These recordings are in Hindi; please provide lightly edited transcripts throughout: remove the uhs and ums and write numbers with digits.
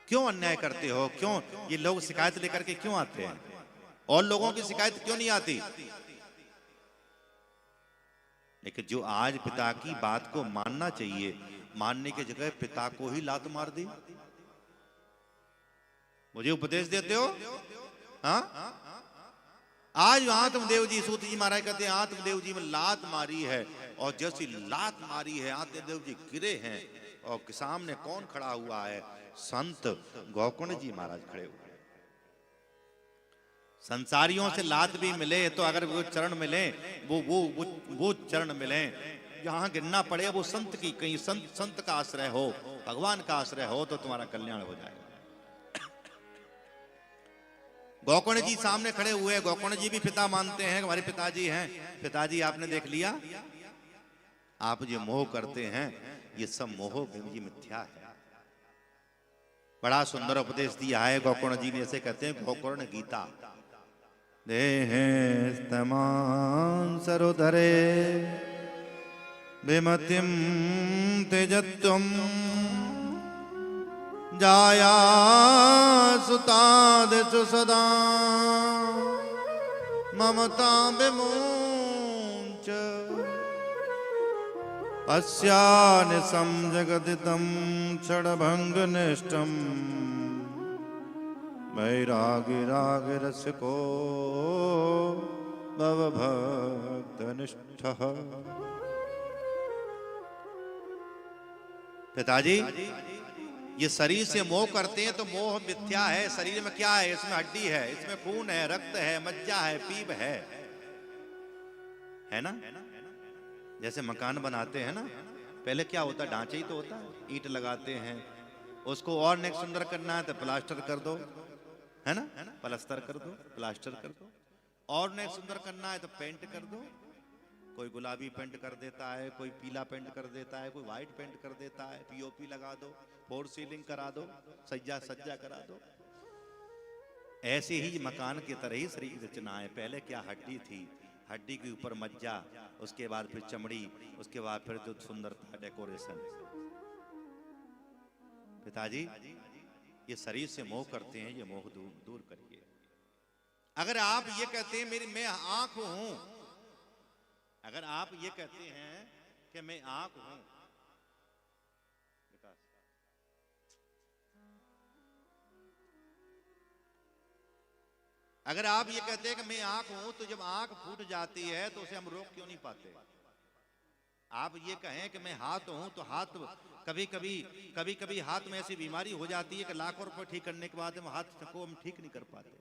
क्यों अन्याय करते हो? क्यों ये लोग शिकायत लेकर के क्यों आते हैं? और लोगों की शिकायत क्यों नहीं आती? लेकिन जो आज पिता की बात को मानना चाहिए, मानने की जगह पिता को ही लात मार दी। मुझे उपदेश देते हो? हाँ, आज आत्मदेव जी, सूत जी महाराज कहते हैं आत्मदेव जी में लात मारी है, और जैसी लात मारी है आत्मदेव जी गिरे हैं, और सामने कौन खड़ा हुआ है? संत गोकर्ण जी महाराज खड़े हुए। संसारियों से लात भी मिले तो अगर वो चरण मिले, वो चरण मिले, जहां गिरना पड़े वो संत की, कहीं संत का आश्रय हो, भगवान का आश्रय हो, तो तुम्हारा कल्याण हो जाएगा। गोकर्ण जी सामने खड़े हुए। गोकर्ण जी भी पिता मानते हैं, हमारे पिताजी हैं। पिताजी आपने देख लिया, आप जो मोह करते हैं ये सब मोह जी मिथ्या है। बड़ा सुंदर उपदेश दिया है गोकर्ण जी ने, ऐसे कहते हैं गोकर्ण गीता। देहे स्तमान सरोधरे विमतिम तेजत्वम जाया सुतादिषु सदा ममता विमुंच अस्यानिशं जगदिदं क्षणभंगनिष्ठं वैरागिरागिरसिको भवभक्तनिष्ठः। पिताजी, ये शरीर से मोह करते हैं तो मोह मिथ्या है। शरीर में क्या है? इसमें हड्डी है, इसमें खून है, रक्त है, मज्जा है, पीप है ना? जैसे मकान बनाते हैं ना, पहले क्या होता है? ढांचे ही तो होता है, ईंट लगाते हैं, उसको और नेक सुंदर करना है तो प्लास्टर कर दो, है ना? प्लास्टर कर दो, प्लास्टर कर दो। और नेक सुंदर करना है तो पेंट कर दो। कोई गुलाबी पेंट कर देता है, कोई पीला पेंट कर देता है, कोई व्हाइट पेंट कर देता है, पीओपी लगा दो, फोर सीलिंग करा दो, सज्जा करा दो। ऐसे ही मकान की तरह ही शरीर रचना है। पहले क्या हड्डी थी, हड्डी के ऊपर मज्जा, उसके बाद फिर चमड़ी, उसके बाद फिर जो सुंदरता, डेकोरेशन। पिताजी, ये शरीर से मोह करते हैं, ये मोह दूर करिए। अगर आप ये कहते हैं मैं आंख हूं, अगर आप ये कहते हैं कि मैं आंख हूं, अगर आप ये कहते हैं कि मैं आंख हूं, तो जब आंख फूट जाती है तो उसे हम रोक क्यों नहीं पाते? आप ये कहें कि मैं हाथ हूं, तो हाथ कभी हाथ में ऐसी बीमारी हो जाती है कि लाखों रुपए ठीक करने के बाद हम हाथ को हम ठीक नहीं कर पाते।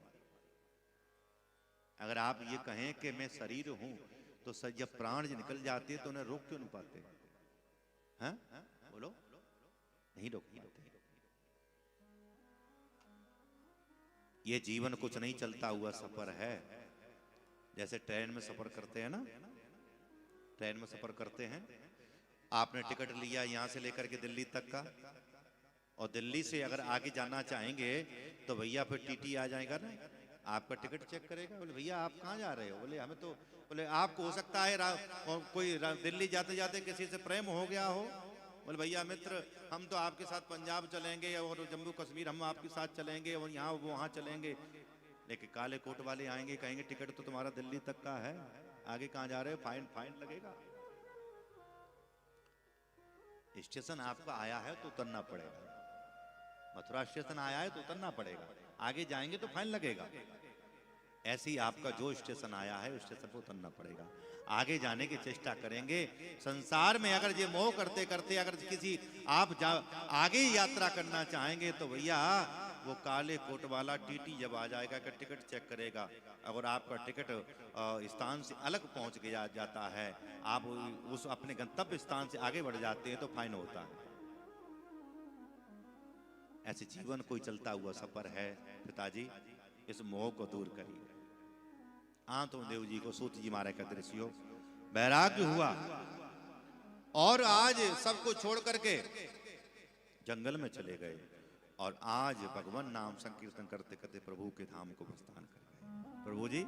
अगर आप ये कहें कि मैं शरीर हूं, तो जब प्राण निकल जाते हैं तो उन्हें रोक क्यों नहीं पाते? हैं? बोलो, नहीं रोक पाते। ये जीवन कुछ नहीं चलता हुआ सफर है। जैसे ट्रेन में सफर करते हैं ना, ट्रेन में सफर करते हैं, आपने टिकट लिया यहां से लेकर के दिल्ली तक का, और दिल्ली से अगर आगे जाना चाहेंगे तो भैया फिर टीटी आ जाएगा ना, आपका टिकट चेक करेगा। बोले भैया आप कहाँ जा रहे हो? बोले हमें तो, बोले आपको हो सकता है कोई दिल्ली जाते जाते किसी से प्रेम हो गया हो। बोले भैया मित्र, हम तो आपके साथ पंजाब चलेंगे और जम्मू कश्मीर हम आपके साथ चलेंगे और यहाँ वहाँ चलेंगे। लेकिन काले कोट वाले आएंगे, कहेंगे टिकट तो तुम्हारा दिल्ली तक का है, आगे कहाँ जा रहे हो? फाइन लगेगा। स्टेशन आपका आया है तो उतरना पड़ेगा, मथुरा स्टेशन आया है तो उतरना पड़ेगा, आगे जाएंगे तो फाइन लगेगा। ऐसे ही आपका जो स्टेशन आया है उस स्टेशन पर उतरना पड़ेगा, आगे जाने की चेष्टा करेंगे। संसार में अगर ये मोह करते करते अगर किसी आप आगे यात्रा करना चाहेंगे तो भैया वो काले कोट वाला टीटी जब आ जाएगा कि टिकट चेक करेगा, अगर आपका टिकट स्थान से अलग पहुंच गया जाता है, आप उस अपने गंतव्य स्थान से आगे बढ़ जाते हैं तो फाइन होता है। ऐसे जीवन कोई चलता हुआ सफर है। पिताजी, इस मोह को दूर करिए। आत्मदेव जी को सूत जी महाराज का दृश्य हो, वैराग्य हुआ और आज सबको छोड़ करके जंगल में चले गए, और आज भगवान नाम संकीर्तन करते करते प्रभु के धाम को प्रस्थान कर गए। प्रभु जी